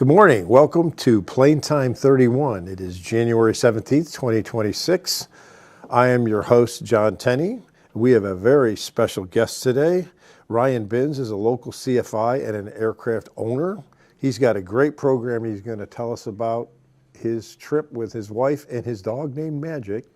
Good morning. Welcome to Plane Time 31. It is January 17th, 2026. I am your host, John Tenney. We have a very special guest today. Ryan Binns is a local CFI and an aircraft owner. He's got a great program he's going to tell us about his trip with his wife and his dog named Magic.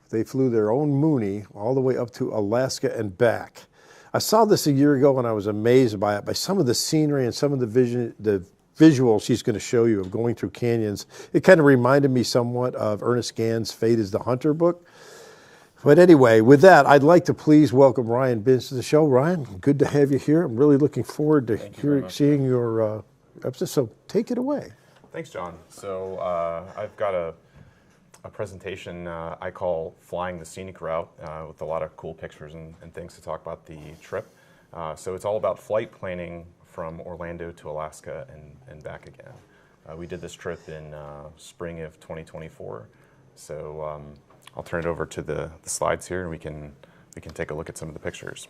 They flew their own Mooney all the way up to Alaska and back. I saw this a year ago and I was amazed by it, by some of the scenery and some of the visuals she's going to show you of going through canyons. It kind of reminded me somewhat of Ernest Gann's Fate is the Hunter book. But anyway, with that, I'd like to please welcome Ryan Binns to the show. Ryan, good to have you here. I'm really looking forward to seeing your episode. So take it away. Thanks, John. So I've got a presentation I call Flying the Scenic Route with a lot of cool pictures and things to talk about the trip. So it's all about flight planning from Orlando to Alaska and back again. We did this trip in spring of 2024. So I'll turn it over to the slides here and we can take a look at some of the pictures.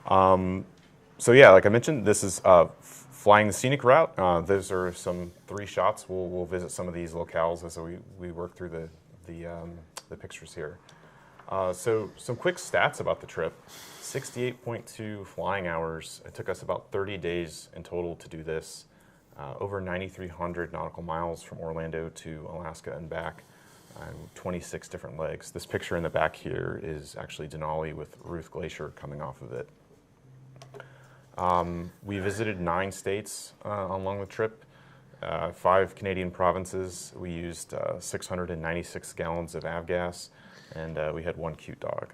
So yeah, like I mentioned, this is Flying the Scenic Route. Those are some 3 shots. We'll visit some of these locales as we work through the pictures here. So some quick stats about the trip. 68.2 flying hours. It took us about 30 days in total to do this. Over 9,300 nautical miles from Orlando to Alaska and back. 26 different legs. This picture in the back here is actually Denali with Ruth Glacier coming off of it. We visited 9 states along the trip, 5 Canadian provinces. We used 696 gallons of avgas, and we had 1 cute dog.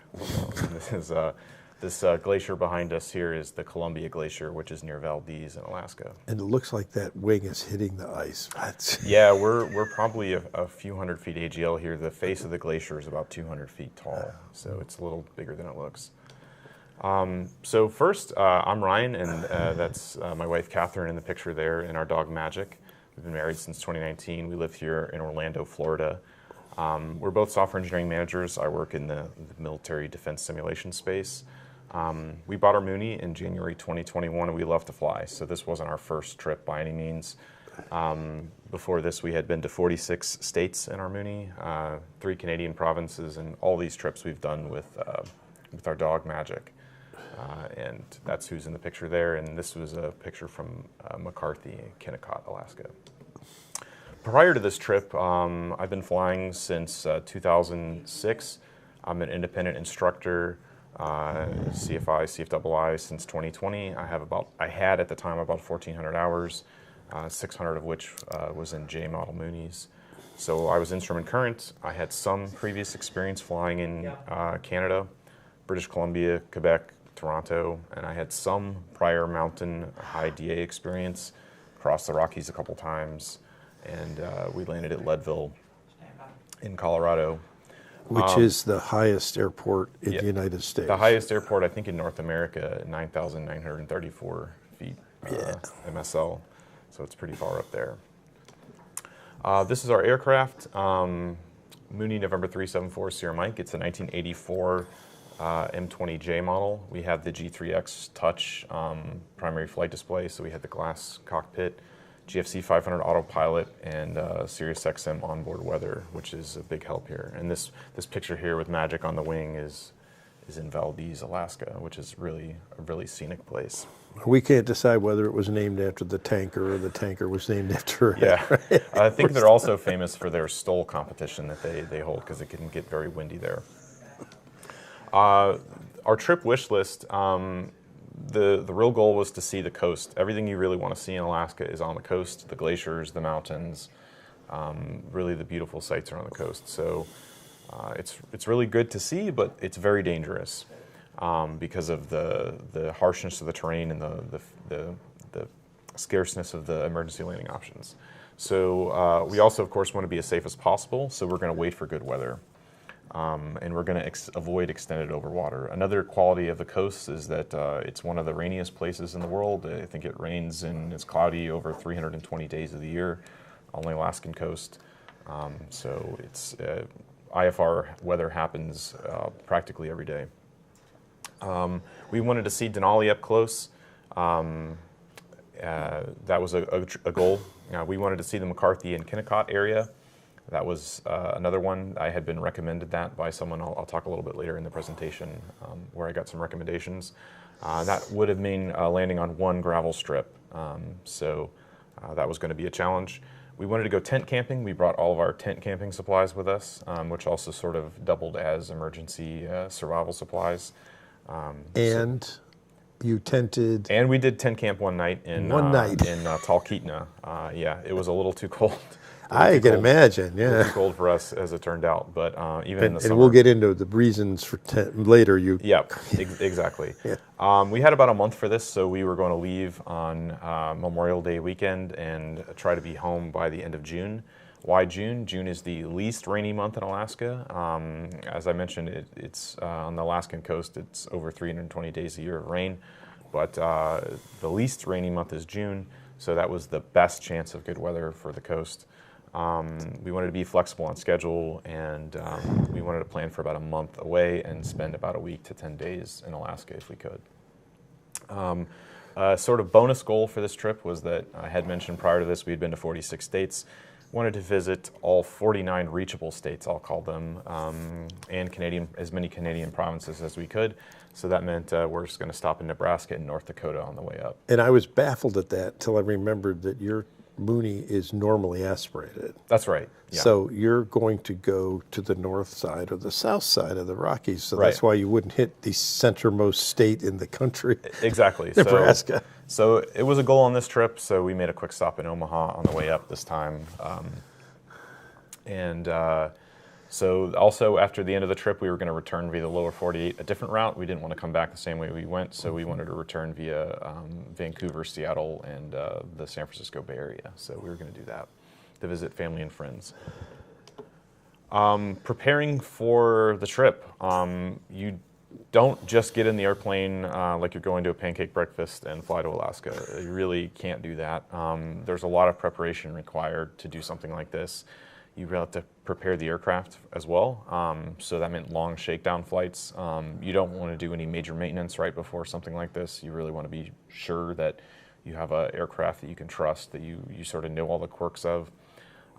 This glacier behind us here is the Columbia Glacier, which is near Valdez in Alaska. And it looks like that wing is hitting the ice. Yeah, we're probably a few hundred feet AGL here. The face of the glacier is about 200 feet tall, so it's a little bigger than it looks. So first, I'm Ryan, and that's my wife Catherine in the picture there, and our dog Magic. We've been married since 2019. We live here in Orlando, Florida. We're both software engineering managers. I work in the military defense simulation space. We bought our Mooney in January 2021, and we love to fly, so this wasn't our first trip by any means. Before this, we had been to 46 states in our Mooney, 3 Canadian provinces, and all these trips we've done with our dog Magic. And that's who's in the picture there, and this was a picture from McCarthy, Kennecott, Alaska. Prior to this trip, I've been flying since 2006. I'm an independent instructor, CFI, CFII since 2020. I had at the time about 1,400 hours, 600 of which was in J model Moonies. So I was instrument current. I had some previous experience flying in Canada, British Columbia, Quebec, Toronto, and I had some prior mountain high DA experience, crossed the Rockies a couple times, and we landed at Leadville in Colorado. Which is the highest airport in the United States. The highest airport, I think, in North America, 9,934 feet MSL, so it's pretty far up there. This is our aircraft, Mooney November 374 Sierra Mike. It's a 1984 M20J model. We have the G3X Touch primary flight display, so we had the glass cockpit, GFC 500 autopilot, and SiriusXM onboard weather, which is a big help here. And this picture here with Magic on the wing is in Valdez, Alaska, which is a really scenic place. We can't decide whether it was named after the tanker or the tanker was named after it. Yeah, right? I think they're also famous for their STOL competition that they hold, because it can get very windy there. Our trip wish list, the real goal was to see the coast. Everything you really want to see in Alaska is on the coast, the glaciers, the mountains, really the beautiful sights are on the coast. So it's really good to see, but it's very dangerous because of the harshness of the terrain and the scarceness of the emergency landing options. So we also, of course, want to be as safe as possible, so we're going to wait for good weather. And we're going to avoid extended overwater. Another quality of the coast is that it's one of the rainiest places in the world. I think it rains and it's cloudy over 320 days of the year on the Alaskan coast. So it's IFR weather happens practically every day. We wanted to see Denali up close. That was a goal. We wanted to see the McCarthy and Kennecott area. That was another one. I had been recommended that by someone. I'll talk a little bit later in the presentation where I got some recommendations. That would have mean landing on one gravel strip. So that was going to be a challenge. We wanted to go tent camping. We brought all of our tent camping supplies with us, which also sort of doubled as emergency survival supplies. You tented? And we did tent camp one night in Talkeetna. Yeah, it was a little too cold. I can imagine, yeah. A little too cold for us, as it turned out, but even in the summer. And we'll get into the reasons for later. Yeah, exactly. Yeah. We had about a month for this, so we were going to leave on Memorial Day weekend and try to be home by the end of June. Why June? June is the least rainy month in Alaska. As I mentioned, it's on the Alaskan coast, it's over 320 days a year of rain, but the least rainy month is June, so that was the best chance of good weather for the coast. We wanted to be flexible on schedule, and we wanted to plan for about a month away and spend about a week to 10 days in Alaska if we could. Sort of bonus goal for this trip was that I had mentioned prior to this we had been to 46 states. Wanted to visit all 49 reachable states, I'll call them, and as many Canadian provinces as we could. So that meant we're just going to stop in Nebraska and North Dakota on the way up. And I was baffled at that till I remembered that your Mooney is normally aspirated. That's right. Yeah. So you're going to go to the north side or the south side of the Rockies. So right. That's why you wouldn't hit the centermost state in the country. Exactly. Nebraska. So it was a goal on this trip. So we made a quick stop in Omaha on the way up this time. So also after the end of the trip, we were going to return via the lower 48, a different route. We didn't want to come back the same way we went, so we wanted to return via Vancouver, Seattle, and the San Francisco Bay Area. So we were going to do that to visit family and friends. Preparing for the trip, you don't just get in the airplane like you're going to a pancake breakfast and fly to Alaska. You really can't do that. There's a lot of preparation required to do something like this. You really have to prepare the aircraft as well. So that meant long shakedown flights. You don't want to do any major maintenance right before something like this. You really want to be sure that you have an aircraft that you can trust, that you sort of know all the quirks of.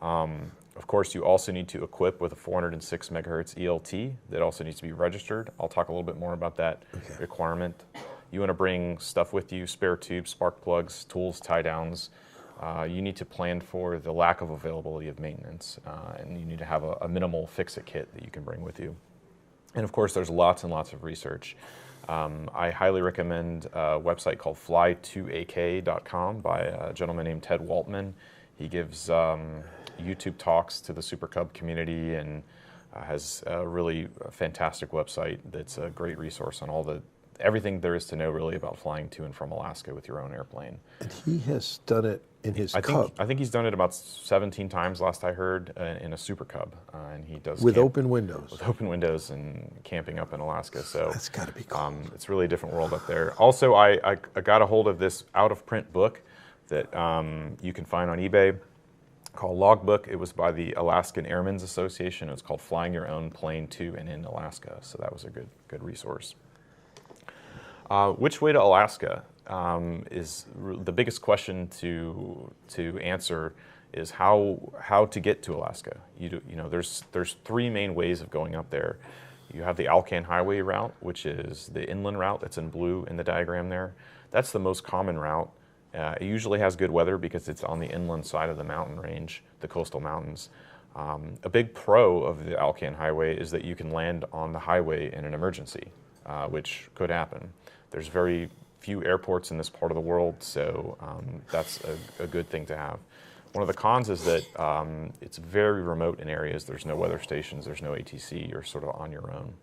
Of course, you also need to equip with a 406 megahertz ELT that also needs to be registered. I'll talk a little bit more about that requirement. You want to bring stuff with you, spare tubes, spark plugs, tools, tie downs. You need to plan for the lack of availability of maintenance, and you need to have a minimal fix-it kit that you can bring with you. And of course, there's lots and lots of research. I highly recommend a website called fly2ak.com by a gentleman named Ted Waltman. He gives YouTube talks to the Super Cub community and has a really fantastic website that's a great resource on everything there is to know really about flying to and from Alaska with your own airplane. And he has done it in his Cub. I think he's done it about 17 times last I heard in a Super Cub. And he does with open windows. With open windows and camping up in Alaska. So that's got to be cool. It's really a different world up there. Also, I got a hold of this out-of-print book that you can find on eBay called Logbook. It was by the Alaskan Airmen's Association. It was called Flying Your Own Plane to and in Alaska. So that was a good resource. Which way to Alaska is the biggest question to answer is how to get to Alaska. You know, there's three main ways of going up there. You have the Alcan Highway route, which is the inland route that's in blue in the diagram there. That's the most common route. It usually has good weather because it's on the inland side of the mountain range, the coastal mountains. A big pro of the Alcan Highway is that you can land on the highway in an emergency, which could happen. There's very few airports in this part of the world, so that's a good thing to have. One of the cons is that it's very remote in areas. There's no weather stations, there's no ATC, you're sort of on your own.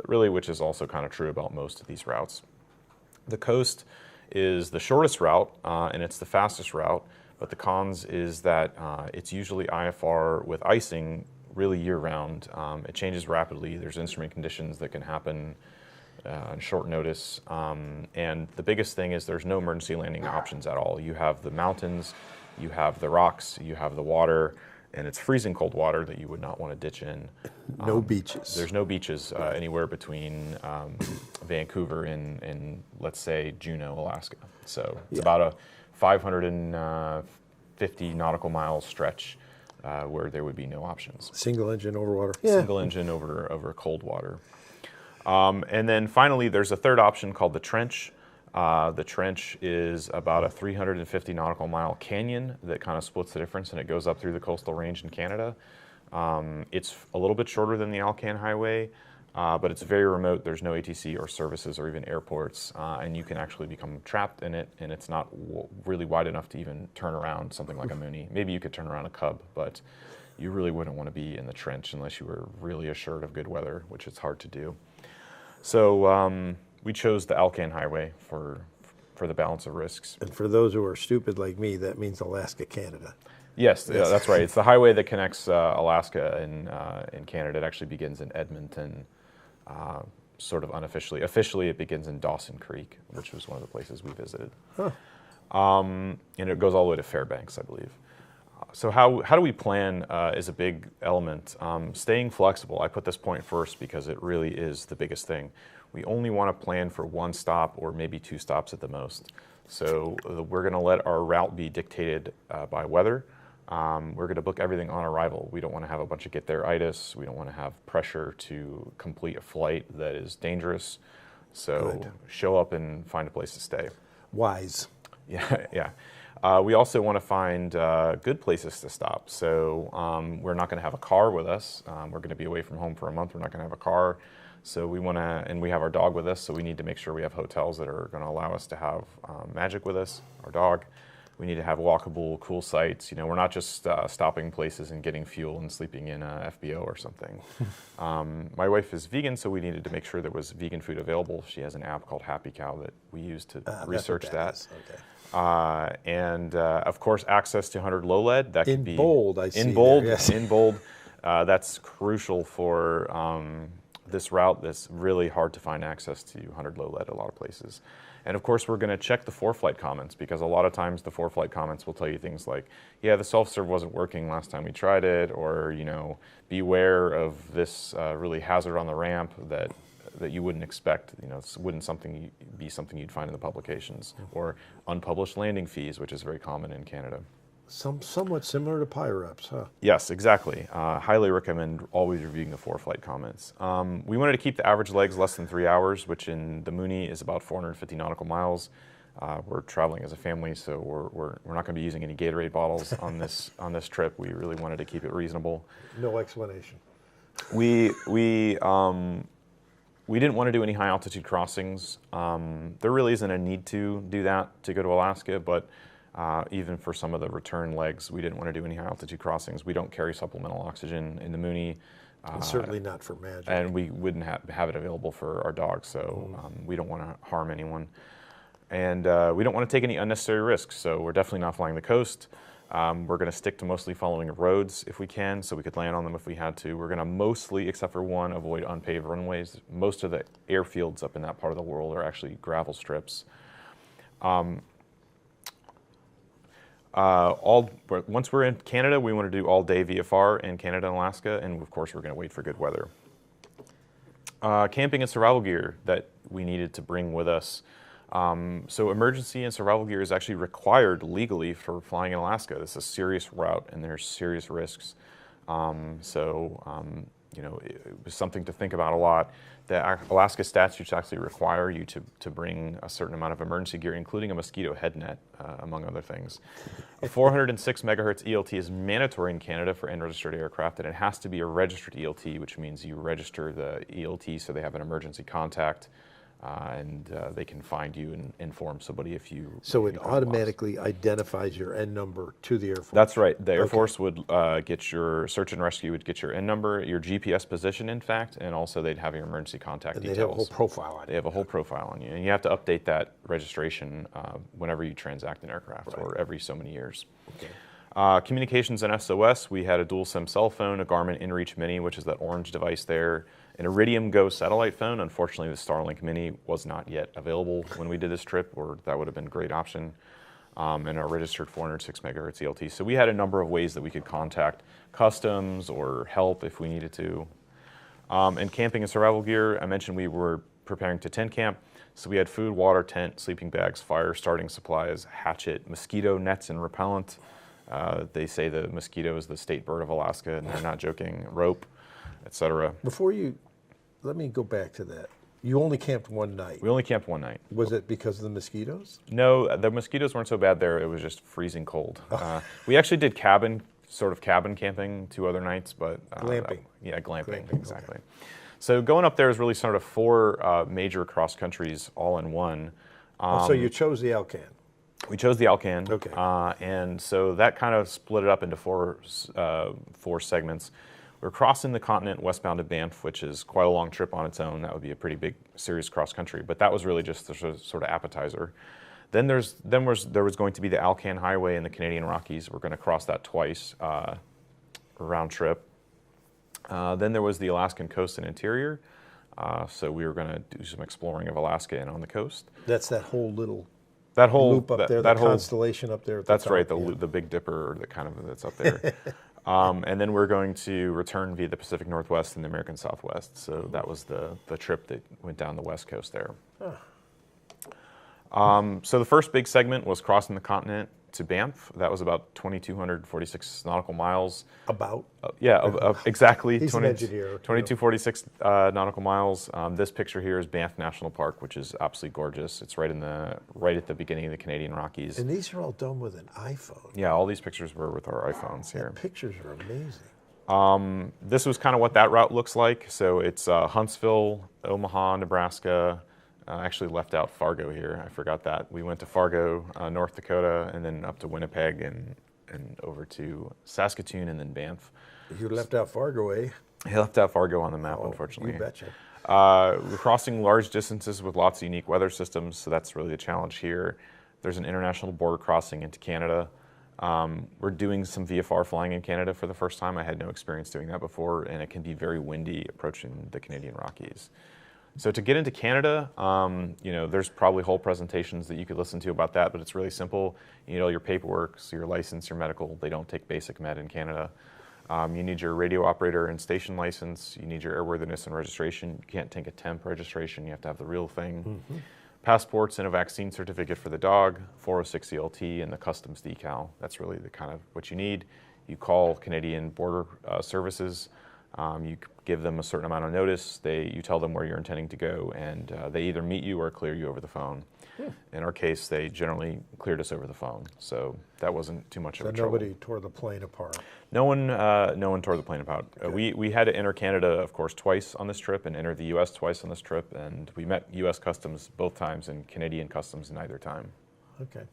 Really, which is also kind of true about most of these routes. The coast is the shortest route, and it's the fastest route, but the cons is that it's usually IFR with icing really year-round. It changes rapidly. There's instrument conditions that can happen on short notice, and the biggest thing is there's no emergency landing options at all. You have the mountains, you have the rocks, you have the water, and it's freezing cold water that you would not want to ditch in. No beaches. There's no beaches anywhere between Vancouver in let's say Juneau, Alaska. So it's about a 550 nautical mile stretch where there would be no options. Single engine over water. Single engine over cold water. And then finally, there's a third option called the trench. The trench is about a 350 nautical mile canyon that kind of splits the difference, and it goes up through the coastal range in Canada. It's a little bit shorter than the Alcan Highway, but it's very remote. There's no ATC or services or even airports, and you can actually become trapped in it, and it's not really wide enough to even turn around something like a Mooney. Maybe you could turn around a Cub, but you really wouldn't want to be in the trench unless you were really assured of good weather, which is hard to do. So we chose the Alcan Highway for the balance of risks. And for those who are stupid like me, that means Alaska, Canada. Yes, yeah, that's right. It's the highway that connects Alaska and Canada. It actually begins in Edmonton, sort of unofficially. Officially, it begins in Dawson Creek, which was one of the places we visited. Huh. And it goes all the way to Fairbanks, I believe. So how do we plan is a big element. Staying flexible, I put this point first because it really is the biggest thing. We only want to plan for one stop or maybe two stops at the most. So we're going to let our route be dictated by weather. We're going to book everything on arrival. We don't want to have a bunch of get-there-itis. We don't want to have pressure to complete a flight that is dangerous. So show up and find a place to stay. Wise. Yeah, yeah. We also want to find good places to stop. So we're not going to have a car with us. We're going to be away from home for a month. We're not going to have a car. So we want to, and we have our dog with us, so we need to make sure we have hotels that are going to allow us to have Magic with us, our dog. We need to have walkable, cool sites. You know, we're not just stopping places and getting fuel and sleeping in a FBO or something. My wife is vegan, so we needed to make sure there was vegan food available. She has an app called Happy Cow that we use to research that. Okay. And of course, access to 100 low lead. That could be in bold. I see. In bold. There, yes. In bold. That's crucial for this route. That's really hard to find access to 100 low lead a lot of places. And of course, we're going to check the for-flight comments, because a lot of times the for-flight comments will tell you things like, yeah, the self-serve wasn't working last time we tried it, or, you know, beware of this really hazard on the ramp that you wouldn't expect. You know, it wouldn't be something you'd find in the publications, or unpublished landing fees, which is very common in Canada. Somewhat similar to PIREPs, huh? Yes, exactly. Highly recommend always reviewing the for-flight comments. We wanted to keep the average legs less than 3 hours, which in the Mooney is about 450 nautical miles. We're traveling as a family, so we're not going to be using any Gatorade bottles on this trip. We really wanted to keep it reasonable. No explanation. We didn't want to do any high altitude crossings. There really isn't a need to do that to go to Alaska, but even for some of the return legs, we didn't want to do any high altitude crossings. We don't carry supplemental oxygen in the Mooney. And certainly not for Magic. And we wouldn't have it available for our dogs, so we don't want to harm anyone. And we don't want to take any unnecessary risks, so we're definitely not flying the coast. We're going to stick to mostly following roads if we can, so we could land on them if we had to. We're going to mostly, except for one, avoid unpaved runways. Most of the airfields up in that part of the world are actually gravel strips. Once we're in Canada, we want to do all-day VFR in Canada and Alaska, and of course we're going to wait for good weather. Camping and survival gear that we needed to bring with us. So emergency and survival gear is actually required legally for flying in Alaska. This is a serious route, and there's serious risks. You know, it was something to think about a lot. The Alaska statutes actually require you to bring a certain amount of emergency gear, including a mosquito head net, among other things. A 406 megahertz ELT is mandatory in Canada for unregistered aircraft, and it has to be a registered ELT, which means you register the ELT so they have an emergency contact. And they can find you and inform somebody if you. So it automatically identifies your N number to the Air Force. That's right. The Air Force would get your search and rescue, would get your N number, your GPS position, in fact, and also they'd have your emergency contact details. They have a whole profile on you. They have a whole profile on you, and you have to update that registration whenever you transact an aircraft, or every so many years. Okay. Communications and SOS, we had a dual SIM cell phone, a Garmin InReach Mini, which is that orange device there, an Iridium Go satellite phone. Unfortunately, the Starlink Mini was not yet available when we did this trip, or that would have been a great option, and a registered 406 megahertz ELT. So we had a number of ways that we could contact customs or help if we needed to. And camping and survival gear, I mentioned we were preparing to tent camp. So we had food, water, tent, sleeping bags, fire, starting supplies, hatchet, mosquito nets and repellent. They say the mosquito is the state bird of Alaska, and they're not joking. Rope, etc. Let me go back to that. You only camped one night. We only camped one night. Was it because of the mosquitoes? No, the mosquitoes weren't so bad there. It was just freezing cold. We actually did cabin camping 2 other nights, but glamping. Glamping, exactly. Okay. So going up there is really sort of 4 major cross countries all in one. So you chose the Alcan. We chose the Alcan. Okay. And so that kind of split it up into 4 segments. We're crossing the continent westbound to Banff, which is quite a long trip on its own. That would be a pretty big, serious cross country. But that was really just the sort of appetizer. Then there was going to be the Alcan Highway in the Canadian Rockies. We're going to cross that twice, round trip. Then there was the Alaskan coast and interior. So we were going to do some exploring of Alaska and on the coast. That's that whole little loop up there, that whole constellation up there. That's right, the Big Dipper, that's up there. And then we're going to return via the Pacific Northwest and the American Southwest. So that was the trip that went down the west coast there. So the first big segment was crossing the continent to Banff. That was about 2,246 nautical miles. About? Exactly. He's an engineer. 2,246 nautical miles. This picture here is Banff National Park, which is absolutely gorgeous. It's right at the beginning of the Canadian Rockies. And these are all done with an iPhone. Yeah, all these pictures were with our iPhones here. The pictures are amazing. This was kind of what that route looks like. So it's Huntsville, Omaha, Nebraska. I actually left out Fargo here. I forgot that. We went to Fargo, North Dakota, and then up to Winnipeg and over to Saskatoon and then Banff. You left out Fargo, eh? I left out Fargo on the map, unfortunately. You betcha. We're crossing large distances with lots of unique weather systems, so that's really the challenge here. There's an international border crossing into Canada. We're doing some VFR flying in Canada for the first time. I had no experience doing that before, and it can be very windy approaching the Canadian Rockies. So to get into Canada, there's probably whole presentations that you could listen to about that, but it's really simple. You need all your paperwork, so your license, your medical. They don't take basic med in Canada. You need your radio operator and station license. You need your airworthiness and registration. You can't take a temp registration. You have to have the real thing. Mm-hmm. Passports and a vaccine certificate for the dog, 406 ELT, and the customs decal. That's really the kind of what you need. You call Canadian Border Services. You give them a certain amount of notice. You tell them where you're intending to go, and they either meet you or clear you over the phone. In our case, they generally cleared us over the phone, so that wasn't too much of a trouble. Nobody tore the plane apart. No one tore the plane apart. Okay. We had to enter Canada, of course, twice on this trip, and enter the U.S. twice on this trip, and we met U.S. Customs both times and Canadian Customs neither time. Okay.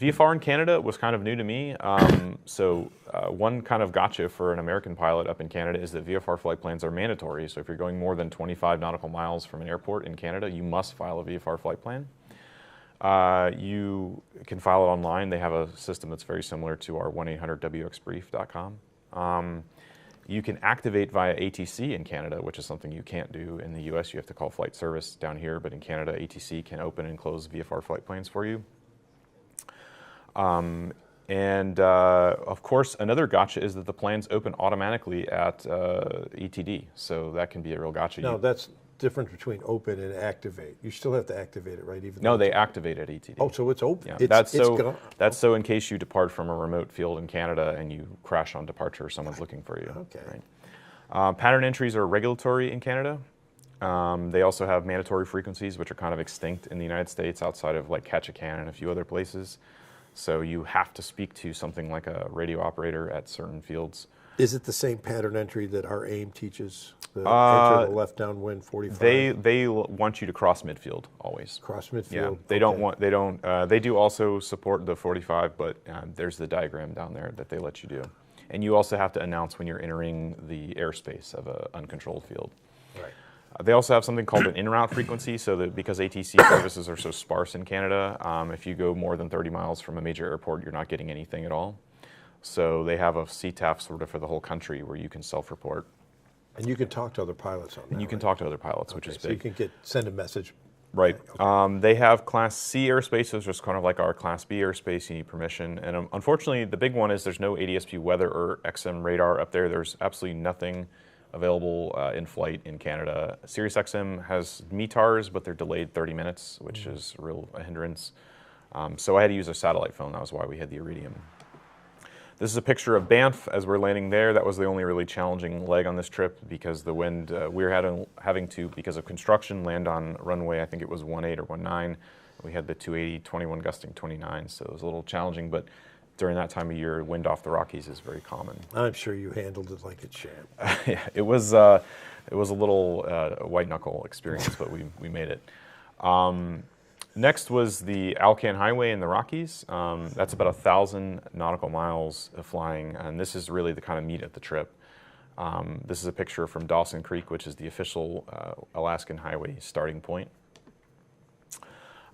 VFR in Canada was kind of new to me. One kind of gotcha for an American pilot up in Canada is that VFR flight plans are mandatory. So if you're going more than 25 nautical miles from an airport in Canada, you must file a VFR flight plan. You can file it online. They have a system that's very similar to our 1-800-WXBrief.com. You can activate via ATC in Canada, which is something you can't do in the US. You have to call flight service down here, but in Canada, ATC can open and close VFR flight plans for you. Of course, another gotcha is that the plans open automatically at ETD, so that can be a real gotcha. No, that's different between open and activate. You still have to activate it, right? No, they activate at ETD. Oh, so it's open. Yeah, that's so in case you depart from a remote field in Canada and you crash on departure, someone's looking for you. Okay. Right? Pattern entries are regulatory in Canada. They also have mandatory frequencies, which are kind of extinct in the United States outside of like Ketchikan and a few other places. So you have to speak to something like a radio operator at certain fields. Is it the same pattern entry that our AIM teaches? The enter the left downwind 45. They want you to cross midfield always. Cross midfield. Yeah, they do also support the 45, but there's the diagram down there that they let you do, and you also have to announce when you're entering the airspace of an uncontrolled field. Right. They also have something called an en-route frequency, so that because ATC services are so sparse in Canada, if you go more than 30 miles from a major airport, you're not getting anything at all. So they have a CTAF sort of for the whole country where you can self-report. And you can talk to other pilots on that. And you can talk to other pilots, which is big. So you can send a message. Right. Okay. They have Class C airspace, so it's just kind of like our Class B airspace. You need permission. And unfortunately, the big one is there's no ADS-B weather or XM radar up there. There's absolutely nothing available in flight in Canada. SiriusXM has METARs, but they're delayed 30 minutes, which is a hindrance. So I had to use a satellite phone. That was why we had the Iridium. This is a picture of Banff as we're landing there. That was the only really challenging leg on this trip because the wind, we were having to, because of construction, land on runway, I think it was 18 or 19. We had the 280, 21 gusting 29, so it was a little challenging, but during that time of year, wind off the Rockies is very common. I'm sure you handled it like a champ. Yeah, it was a little white knuckle experience, but we made it. Next was the Alcan Highway in the Rockies. That's about 1,000 nautical miles of flying, and this is really the kind of meat of the trip. This is a picture from Dawson Creek, which is the official Alaskan Highway starting point.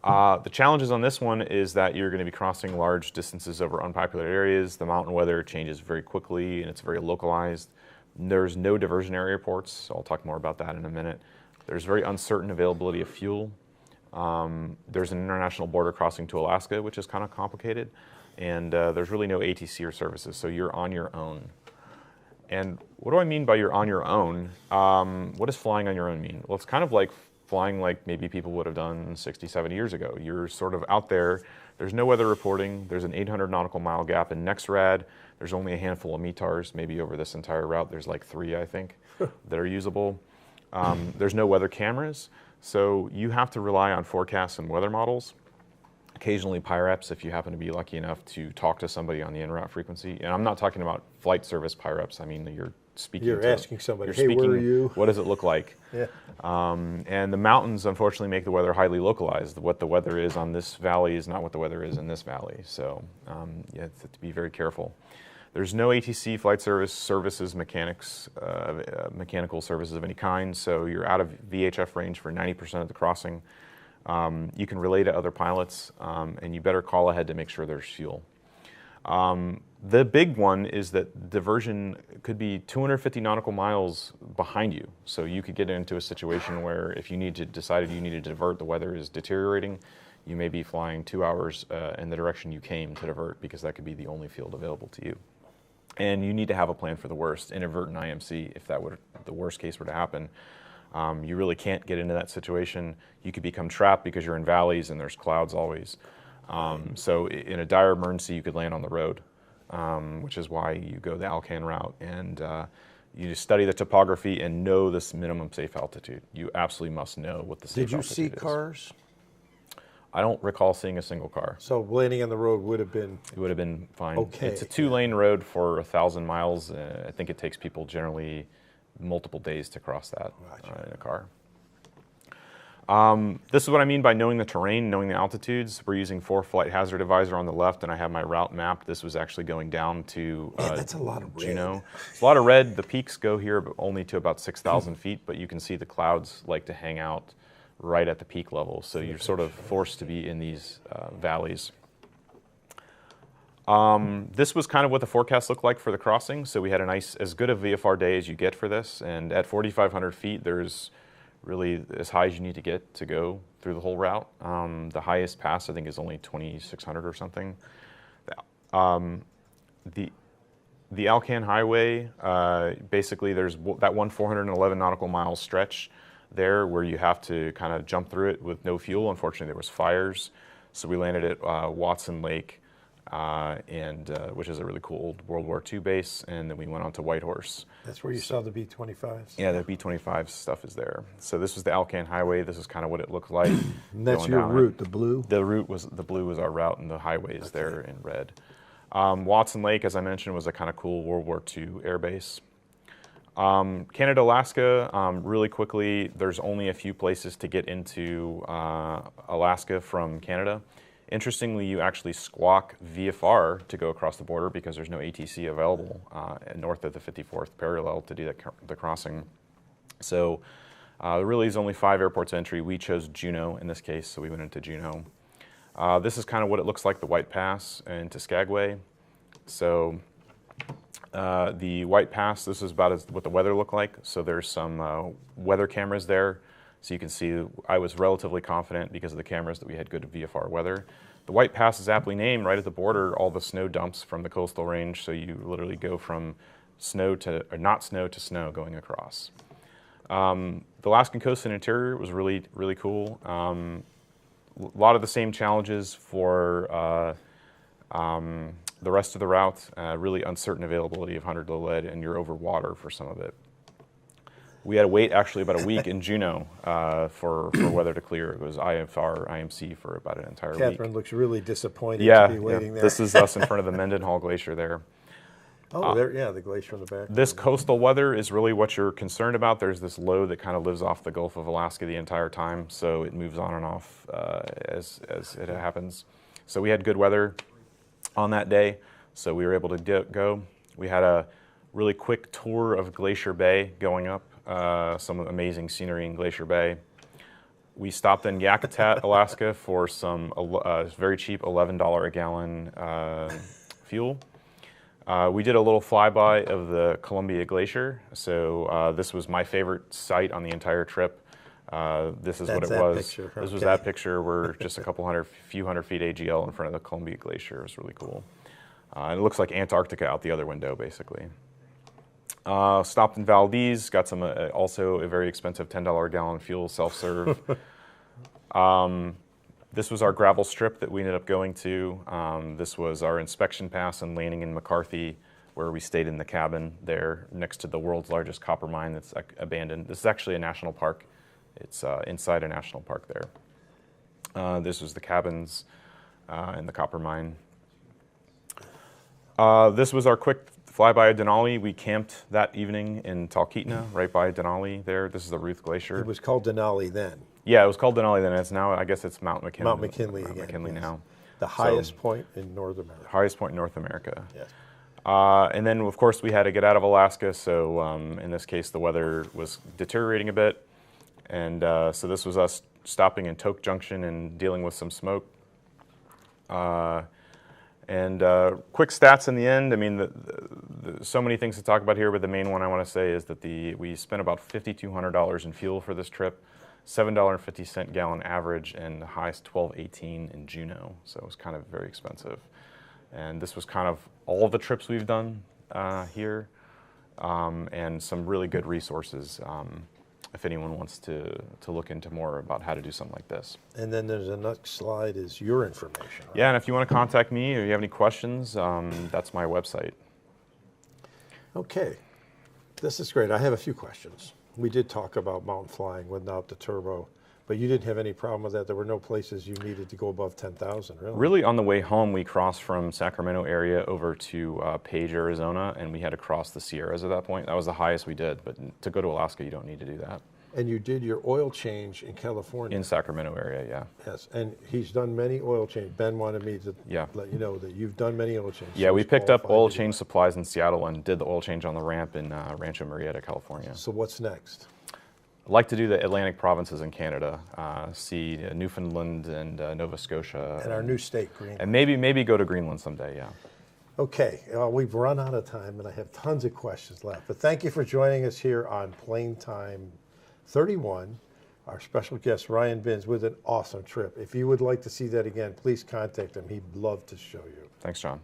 The challenges on this one is that you're going to be crossing large distances over unpopulated areas. The mountain weather changes very quickly, and it's very localized. There's no diversionary airports, so I'll talk more about that in a minute. There's very uncertain availability of fuel. There's an international border crossing to Alaska, which is kind of complicated, and there's really no ATC or services, so you're on your own. And what do I mean by you're on your own? What does flying on your own mean? Well, it's kind of like flying like maybe people would have done 60, 70 years ago. You're sort of out there. There's no weather reporting. There's an 800 nautical mile gap in NEXRAD. There's only a handful of METARs, maybe over this entire route. There's like 3, I think, that are usable. There's no weather cameras. So you have to rely on forecasts and weather models, occasionally PIREPs if you happen to be lucky enough to talk to somebody on the en-route frequency. And I'm not talking about flight service PIREPs. I mean, you're speaking You're asking somebody, hey, where are you? What does it look like? Yeah. And the mountains, unfortunately, make the weather highly localized. What the weather is on this valley is not what the weather is in this valley. So you have to be very careful. There's no ATC flight services, mechanical services of any kind, so you're out of VHF range for 90% of the crossing. You can relay to other pilots, and you better call ahead to make sure there's fuel. The big one is that diversion could be 250 nautical miles behind you, so you could get into a situation where if you decided you needed to divert, the weather is deteriorating, you may be flying 2 hours in the direction you came to divert because that could be the only field available to you. And you need to have a plan for the worst, inadvertent IMC, if the worst case were to happen. You really can't get into that situation. You could become trapped because you're in valleys and there's clouds always. So in a dire emergency, you could land on the road, which is why you go the Alcan route. And you just study the topography and know this minimum safe altitude. You absolutely must know what the safe altitude is. Did you see cars? I don't recall seeing a single car. So landing on the road would have been... It would have been fine. Okay. It's a 2-lane road for 1,000 miles. I think it takes people generally multiple days to cross that in a car. This is what I mean by knowing the terrain, knowing the altitudes. We're using 4 flight hazard advisor on the left, and I have my route mapped. This was actually going down to that's a lot of red. Juneau. It's a lot of red. The peaks go here but only to about 6,000 feet, but you can see the clouds like to hang out right at the peak level, so you're sort of forced to be in these valleys. This was kind of what the forecast looked like for the crossing, so we had a nice, as good a VFR day as you get for this, and at 4,500 feet, there's really as high as you need to get to go through the whole route. The highest pass, I think, is only 2,600 or something. The Alcan Highway, basically there's that one 411 nautical mile stretch there where you have to kind of jump through it with no fuel. Unfortunately, there was fires, so we landed at Watson Lake, which is a really cool old World War II base, and then we went on to Whitehorse. That's where you saw the B-25s? Yeah, the B-25 stuff is there. So this was the Alcan Highway. This is kind of what it looked like. And that's your route, the blue? The blue was our route, and the highway is there in red. Watson Lake, as I mentioned, was a kind of cool World War II air base. Canada, Alaska, really quickly, there's only a few places to get into Alaska from Canada. Interestingly, you actually squawk VFR to go across the border because there's no ATC available north of the 54th parallel to do the crossing. So there really is only 5 airports entry. We chose Juneau in this case, so we went into Juneau. This is kind of what it looks like, the White Pass into Skagway. So the White Pass, this is about what the weather looked like. So there's some weather cameras there. So you can see I was relatively confident because of the cameras that we had good VFR weather. The White Pass is aptly named. Right at the border, all the snow dumps from the coastal range. So you literally go from not snow to snow going across. The Alaskan coast and interior was really, really cool. A lot of the same challenges for the rest of the route, really uncertain availability of 100 low lead, and you're over water for some of it. We had to wait actually about a week in Juneau for weather to clear. It was IFR, IMC for about an entire week. Catherine looks really disappointed to be waiting there. This is us in front of the Mendenhall Glacier there. Oh, there, yeah, the glacier in the back. This coastal weather is really what you're concerned about. There's this low that kind of lives off the Gulf of Alaska the entire time, so it moves on and off as it happens. So we had good weather on that day, so we were able to go. We had a really quick tour of Glacier Bay going up, some amazing scenery in Glacier Bay. We stopped in Yakutat, Alaska for some very cheap $11 a gallon fuel. We did a little flyby of the Columbia Glacier. So this was my favorite site on the entire trip. This is what it was. Picture. This was that picture. We're just a few hundred feet AGL in front of the Columbia Glacier. It was really cool. And it looks like Antarctica out the other window, basically. Stopped in Valdez, got some also a very expensive $10 a gallon fuel, self-serve. This was our gravel strip that we ended up going to. This was our inspection pass and landing in McCarthy, where we stayed in the cabin there next to the world's largest copper mine that's abandoned. This is actually a national park. It's inside a national park there. This was the cabins and the copper mine. This was our quick flyby of Denali. We camped that evening in Talkeetna, right by Denali there. This is the Ruth Glacier. It was called Denali then. Yeah, it was called Denali then. It's now, I guess it's Mount McKinley. Mount McKinley again. McKinley yes. now. The highest point in North America. Highest point in North America. Yes. And then, of course, we had to get out of Alaska, so in this case, the weather was deteriorating a bit. And so this was us stopping in Tok Junction and dealing with some smoke. Quick stats in the end. I mean, so many things to talk about here, but the main one I want to say is that we spent about $5,200 in fuel for this trip, $7.50 gallon average, and the highest $12.18 in Juneau. So it was kind of very expensive. And this was kind of all the trips we've done here, and some really good resources if anyone wants to look into more about how to do something like this. And then there's the next slide is your information. Right? Yeah, and if you want to contact me or you have any questions, that's my website. Okay, this is great. I have a few questions. We did talk about mountain flying without the turbo, but you didn't have any problem with that. There were no places you needed to go above 10,000, really? Really, on the way home, we crossed from Sacramento area over to Page, Arizona, and we had to cross the Sierras at that point. That was the highest we did, but to go to Alaska, you don't need to do that. And you did your oil change in California. In Sacramento area, yeah. Yes, and he's done many oil changes. Ben wanted me to let you know that you've done many oil changes. Yeah, so we picked up oil change supplies in Seattle and did the oil change on the ramp in Rancho Murrieta, California. So what's next? I'd like to do the Atlantic provinces in Canada, see Newfoundland and Nova Scotia. And our new state, Greenland. And maybe go to Greenland someday, yeah. Okay, we've run out of time and I have tons of questions left. But thank you for joining us here on Plane Time 31. Our special guest, Ryan Binns, with an awesome trip. If you would like to see that again, please contact him. He'd love to show you. Thanks, John.